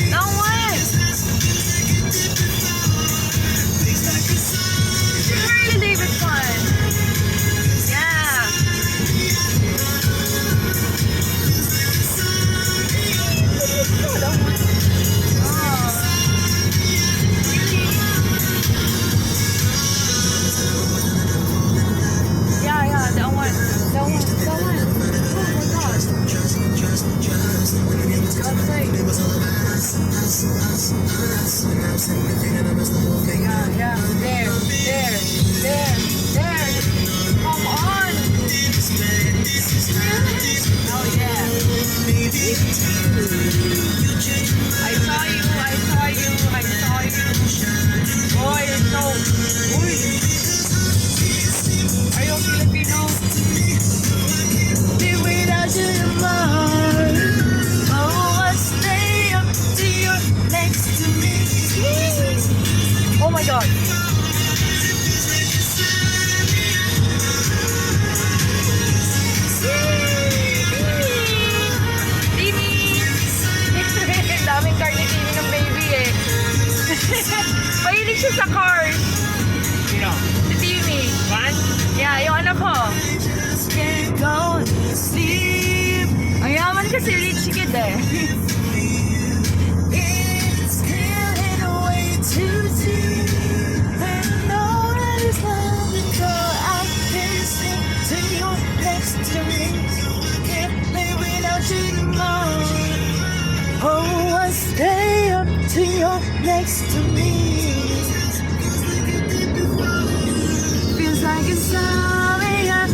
That one. Harley Davidson. Yeah. That one. Yeah, that one. That one. That one. Oh my god. Yeah. There. Come on. Oh yeah. I saw you. Boy, you're so. Uy. Are you Filipino? Be without you tomorrow. Oh, I stay up to you next to me. Oh my god. Timmy! Daming car ni Timmy ng baby eh. Mahilig siya sa cars. Sino? Si Timmy. Van? Yeah, yung anak ko. Can't go to sleep. Ang yaman kasi rich kid eh. It's getting way too deep. And no one is loving so I can sing to you next to me. Can't live without you tomorrow. Oh, I stay up to you next to me. Feels like insomnia.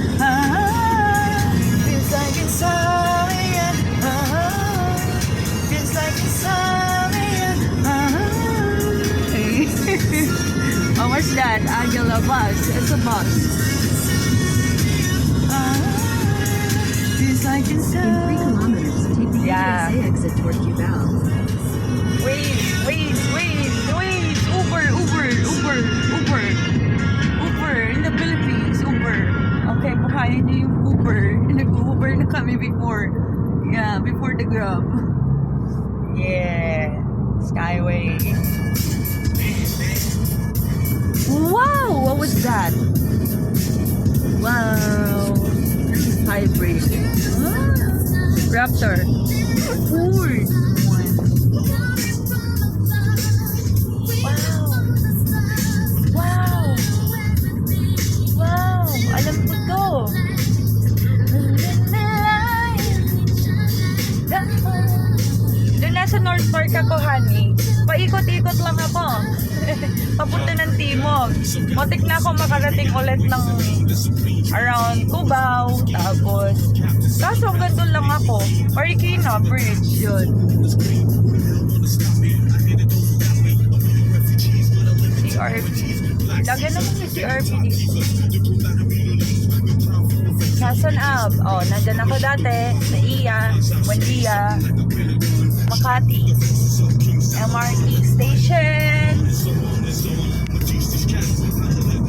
Feels like insomnia. Feels like insomnia. Oh, what's that? Angela bus. It's a bus. Feels like In 3 insomnia. kilometers, take the Yeah. USA exit toward Cubao. Wait. Uber in the Philippines. Uber. Okay, buhayin niyo yung Uber. Nag-Uber na kami before. Yeah, before the Grab. Yeah. Skyway. Wow! What was that? Wow. Hybrid. Raptor. Ford. Wow! Alam ko to! Doon nasa North Park ako, honey. Paikot-ikot lang ako. Papunta ng Timog. Motik na ako makarating ulit ng around Cubao. Tapos, kaso hanggang doon lang ako. Marikina Bridge, yun. CRP. Lagyan naman yung CRP dito. Quezon Ave. Oh, nandyan ako dati. Naiya, Buendia, Makati. MRT Station.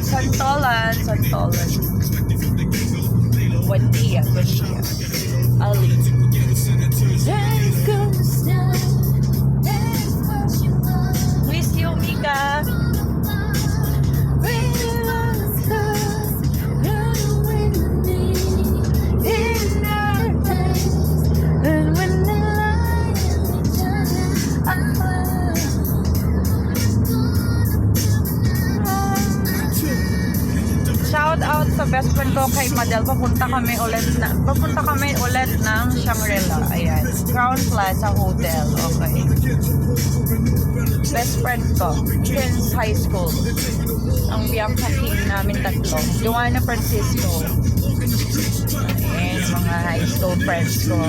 Santolan. Buendia. Ali. Miss you, Mika. Shout out sa best friend ko kay Madel. Papunta kami ulit ng Shangri-La. Ayan. Crown Plaza Hotel. Okay. Best friend ko since high school. Ang Bianca King namin tatlo. Joanna Francisco. Ayan, mga high school friends ko.